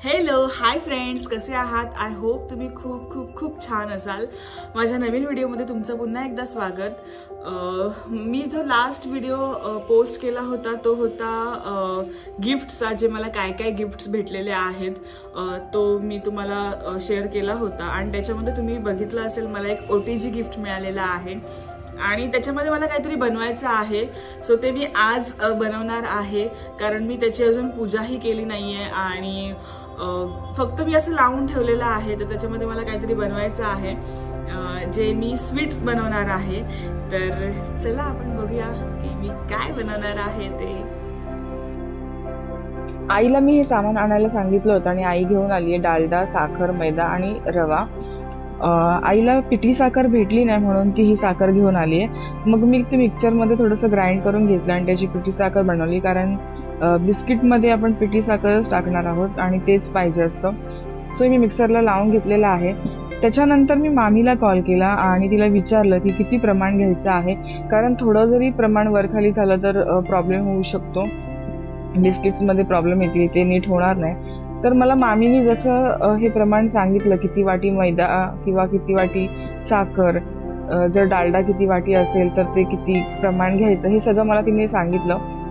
Hello hi friends, कसे आहात? I hope तुम्ही खूप खूप खूप छान असाल। माझ्या नवीन व्हिडिओमध्ये तुमचं पुन्हा एकदा स्वागत। मी जो लास्ट व्हिडिओ पोस्ट केला होता तो होता गिफ्टचा, जे मला काय काय गिफ्ट्स भेटलेले आहेत तो मी तुम्हाला शेअर केला होता। आणि त्याच्यामध्ये तुम्ही बघितलं असेल मला एक OTG गिफ्ट मिळालेला आहे आणि त्याच्यामध्ये मला काहीतरी बनवायचं आहे। सो ते मी आज बनवणार आहे, कारण मी त्याची अजून पूजाही केली नाहीये आणि फक्त मी असं लावून ठेवलेलं आहे। तर त्याच्यामध्ये मला काहीतरी बनवायचं आहे, जे मी स्वीट्स बनवणार आहे। तर चला आपण बघूया की मी काय बनवणार आहे ते। आईला मी हे सामान आणायला सांगितलं होतं आणि आई घेऊन आली आहे डालडा, साखर, मैदा आणि रवा। आईला पिठी साखर भेटली नाही म्हणून ती ही साखर घेऊन आली आहे। मग मी ते मिक्सरमध्ये थोडंसं ग्राइंड करून घेतलं आणि त्याची पिठी साखर बनवली, कारण बिस्किटमध्ये आपण पिठी साखरच टाकणार आहोत आणि तेच पाहिजे असतं। सो मी मिक्सरला लावून घेतलेलं आहे। त्याच्यानंतर मी मामीला कॉल केला आणि तिला विचारलं की किती प्रमाण घ्यायचं आहे, कारण थोडं जरी प्रमाण वरखाली झालं तर प्रॉब्लेम होऊ शकतो, बिस्किट्समध्ये प्रॉब्लेम येतील, ते नीट होणार नाही। तर मला मामीने जसं हे प्रमाण सांगितलं, किती वाटी मैदा किंवा किती वाटी साखर, जर डालडा किती वाटी असेल तर ते किती प्रमाण घ्यायचं, हे सगळं मला तिने सांगितलं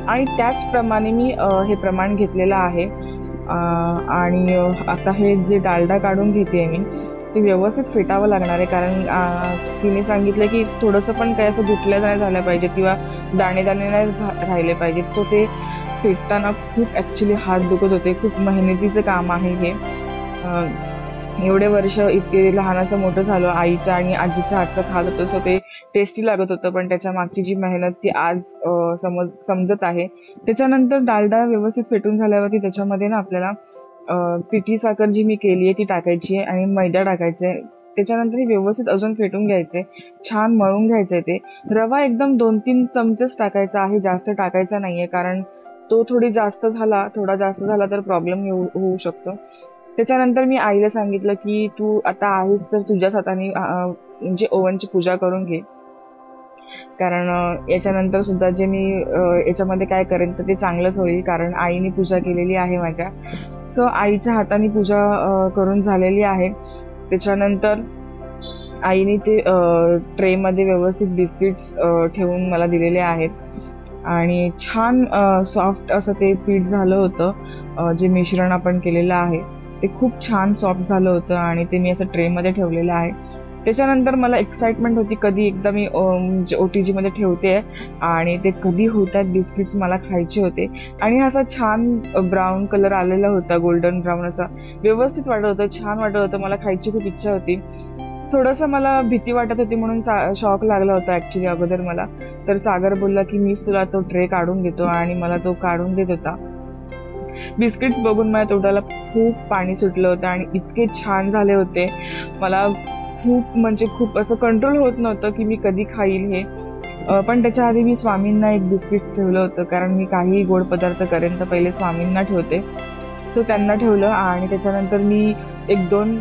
आणि त्याचप्रमाणे मी हे प्रमाण घेतलेलं आहे। आणि आता हे जे डालडा काढून घेते मी ते व्यवस्थित फेटावं लागणार आहे, कारण तिने सांगितलं की थोडंसं पण काही असं गुटल्या नाही झालं पाहिजे किंवा दाणे दाणे नाही राहिले पाहिजेत। सो ते फेटताना खूप ॲक्च्युली हात दुखत होते, खूप मेहनतीचं काम आहे हे। एवढे वर्ष इतके लहानाचं मोठं झालं, आईच्या आणि आजीच्या हातचं खात होतं, सो ते टेस्टी लागत होतं, पण त्याच्या मागची जी मेहनत ती आज समजत आहे। त्याच्यानंतर डालडा व्यवस्थित फेटून झाल्यावरती त्याच्यामध्ये ना आपल्याला पिठी साखर जी मी केली आहे ती टाकायची आहे आणि मैदा टाकायचा आहे। त्याच्यानंतर हे व्यवस्थित अजून फेटून घ्यायचे, छान मळून घ्यायचे। ते रवा एकदम 2-3 चमचेच टाकायचा आहे, जास्त टाकायचा नाहीये, कारण तो थोडा जास्त झाला तर प्रॉब्लेम होऊ शकतो। त्याच्यानंतर मी आईला सांगितलं की तू आता आहेस तर तुझ्याच हाताने म्हणजे ओव्हनची पूजा करून घे, कारण याच्यानंतर सुद्धा जे मी याच्यामध्ये काय करेन तर ते चांगलंच होईल, कारण आईने पूजा केलेली आहे माझ्या। सो आईच्या हाताने पूजा करून झालेली आहे। त्याच्यानंतर आईने ते ट्रेमध्ये व्यवस्थित बिस्किट्स ठेवून मला दिलेले आहेत आणि छान सॉफ्ट असं ते पीठ झालं होतं। जे मिश्रण आपण केलेलं आहे ते खूप छान सॉफ्ट झालं होतं आणि ते मी असं ट्रेमध्ये ठेवलेलं आहे। त्याच्यानंतर मला एक्साइटमेंट होती, कधी एकदा मी OTG मध्ये ठेवते आणि ते कधी होतात बिस्किट्स, मला खायचे होते। आणि असा छान ब्राऊन कलर आलेला होता, गोल्डन ब्राऊन असा, व्यवस्थित वाटत होतं, छान वाटत होतं, मला खायची खूप इच्छा होती। थोडंसं मला भीती वाटत होती म्हणून शॉक लागला होता ॲक्च्युली अगोदर मला। तर सागर बोलला की मीच तुला तो ट्रे काढून देतो आणि मला तो काढून देत होता। बिस्किट्स बघून माझ्या तोंडाला खूप पाणी सुटलं होतं आणि इतके छान झाले होते, मला खूप असं कंट्रोल होत नव्हतं की मी कधी खाईल हे। पण त्याच्या आधी मी स्वामींना एक बिस्किट ठेवलं होतं, कारण मी काही गोड पदार्थ करेन तर पहिले स्वामींना ठेवते। सो त्यांना ठेवलं आणि त्याच्यानंतर मी 1-2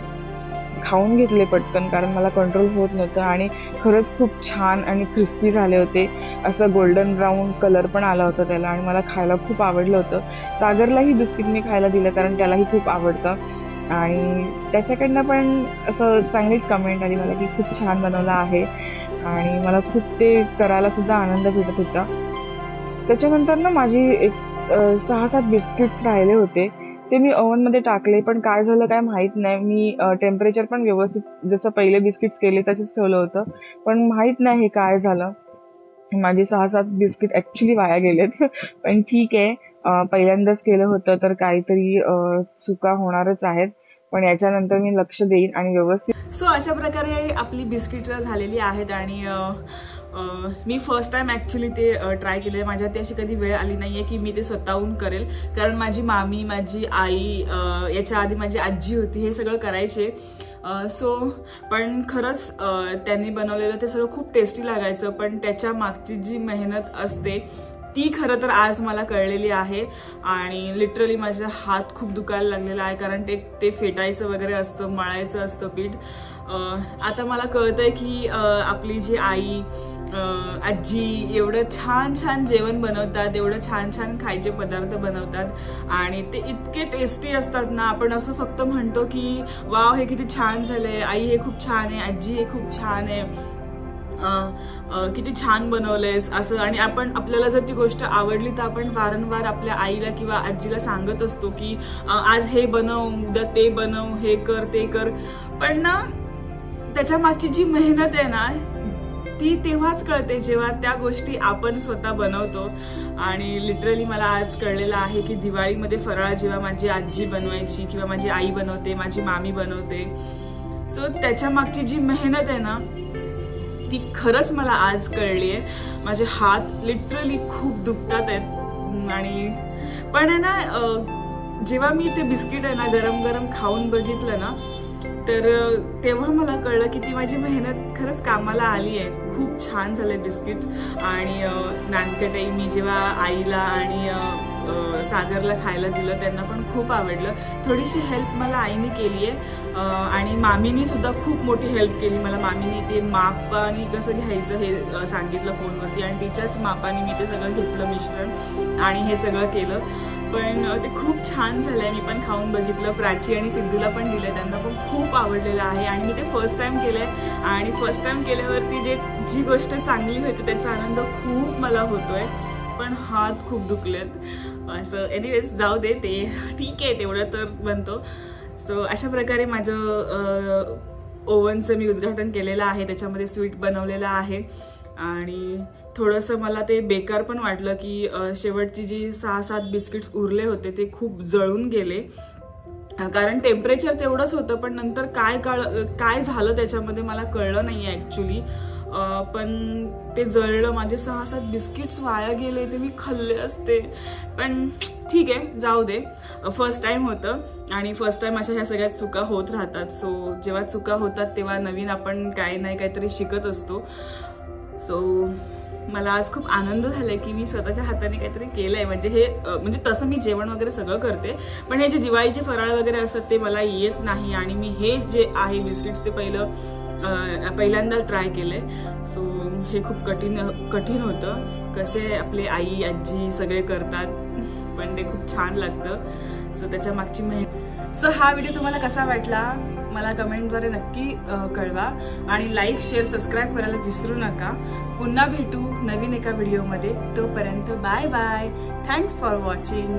खाऊन घेतले पटकन, कारण मला कंट्रोल होत नव्हतं आणि खरंच खूप छान आणि क्रिस्पी झाले होते। असं गोल्डन ब्राऊन कलर पण आला होता त्याला आणि मला खायला खूप आवडलं होतं। सागरलाही बिस्किट मी खायला दिलं, कारण त्यालाही खूप आवडतं आणि त्याच्याकडनं पण असं चांगलीच कमेंट आली मला की खूप छान बनवलं आहे आणि मला खूप ते करायला सुद्धा आनंद भेटत होता। त्याच्यानंतर ना माझी एक 6-7 बिस्किट्स राहिले होते, ते मी ओव्हनमध्ये टाकले, पण काय झालं काय माहीत नाही। मी टेम्परेचर पण व्यवस्थित जसं पहिले बिस्किट्स केले तसेच ठेवलं होतं, पण माहीत नाही हे काय झालं, माझे 6-7 बिस्किट ॲक्च्युली वाया गेलेत। पण ठीक आहे, पहिल्यांदाच केलं होतं तर काहीतरी चुका होणारच आहेत, पण याच्यानंतर मी लक्ष देईन आणि व्यवस्थित। सो अशा प्रकारे आपली बिस्किट झालेली आहेत आणि मी फर्स्ट टाइम ॲक्च्युली ते ट्राय केले। माझ्यात अशी कधी वेळ आली नाही आहे की मी ते स्वतःहून करेल, कारण माझी मामी, माझी आई, याच्या आधी माझी आजी होती, हे सगळं करायचे। सो पण खरंच त्यांनी बनवलेलं ते सगळं खूप टेस्टी लागायचं, पण त्याच्या मागची जी मेहनत असते ती खरं तर आज मला कळलेली आहे आणि लिटरली माझा हात खूप दुखायला लागलेला आहे, कारण ते फेटायचं वगैरे असतं, मळायचं असतं पीठ। आता मला कळतंय की आपली जी आई आजी एवढं छान छान जेवण बनवतात, एवढं छान छान खायचे पदार्थ बनवतात आणि ते इतके टेस्टी असतात ना. आपण असं फक्त म्हणतो की वाव हे किती छान झालंय, आई हे खूप छान आहे, आजी हे खूप छान आहे, किती छान बनवलंयस असं. आणि आपण आपल्याला जर ती गोष्ट आवडली तर आपण वारंवार आपल्या आईला किंवा आजीला सांगत असतो की आज हे बनव, उद्या ते बनव, हे कर ते कर. पण ना त्याच्या मागची जी मेहनत आहे ना ती तेव्हाच कळते जेव्हा त्या गोष्टी आपण स्वतः बनवतो. आणि लिटरली मला आज कळलेलं आहे की दिवाळीमध्ये फराळ जेव्हा माझी आजी बनवायची किंवा माझी आई बनवते, माझी मामी बनवते, सो त्याच्या मागची जी मेहनत आहे ना ती खरंच मला आज कळली आहे. माझे हात लिटरली खूप दुखतात आहेत. आणि पण आहे ना जेव्हा मी ते बिस्किट आहे ना गरम गरम खाऊन बघितलं ना तर तेव्हा मला कळलं की ती माझी मेहनत खरंच कामाला आली आहे. खूप छान झाले बिस्किट. आणि नानकटई मी जेव्हा आईला आणि सागरला खायला दिलं त्यांना पण खूप आवडलं. थोडीशी हेल्प मला आईने केली आहे आणि मामीनी सुद्धा खूप मोठी हेल्प केली मला. मामीने ते मापाने कसं घ्यायचं हे सांगितलं फोनवरती आणि तिच्याच मापाने मी ते सगळं घेतलं मिश्रण आणि हे सगळं केलं. पण ते खूप छान झालंय. मी पण खाऊन बघितलं, प्राची आणि सिद्धूला पण दिलंय, त्यांना पण खूप आवडलेलं आहे. आणि मी ते फर्स्ट टाइम केलंय आणि फर्स्ट टाइम केल्यावरती जी गोष्ट चांगली होती त्याचा आनंद खूप मला होतोय. पण हात खूप दुखलेत असं. एनिवेज जाऊ दे, ते ठीक आहे, तेवढं तर बनतो. सो अशा प्रकारे माझं ओव्हनचं मी उद्घाटन केलेलं आहे, त्याच्यामध्ये स्वीट बनवलेलं आहे. आणि थोडंसं मला ते बेकार पण वाटलं की शेवटची जी 6-7 बिस्किट्स उरले होते ते खूप जळून गेले, कारण टेम्परेचर तेवढंच होतं. पण नंतर काय झालं त्याच्यामध्ये मला कळलं नाही आहे ॲक्च्युली. पण ते जळलं, माझे 6-7 बिस्किट्स वाया गेले, ते मी खाल्ले असते. पण ठीक आहे, जाऊ दे, फर्स्ट टाइम होतं आणि फर्स्ट टाइम अशा ह्या सगळ्या चुका होत राहतात. सो जेव्हा चुका होतात तेव्हा नवीन आपण काही नाही काहीतरी शिकत असतो. सो मला आज खूप आनंद झालाय की मी स्वतःच्या हाताने काहीतरी केलंय. म्हणजे तसं मी जेवण वगैरे सगळं करते, पण हे जे दिवाळीचे फराळ वगैरे असतात ते मला येत नाही. आणि मी हे जे आहे बिस्किट्स ते पहिल्यांदा ट्राय केलंय. सो हे खूप कठीण होतं. कसे आपले आई आजी सगळे करतात, पण ते खूप छान लागतं. सो त्याच्या मागची मेहनत. सो हा व्हिडिओ तुम्हाला कसा वाटला मला कमेंटद्वारे नक्की कळवा आणि लाईक शेअर सबस्क्राईब करायला विसरू नका. पुन्हा भेटू नवीन एका व्हिडिओमध्ये. तोपर्यंत bye bye. Thanks for watching.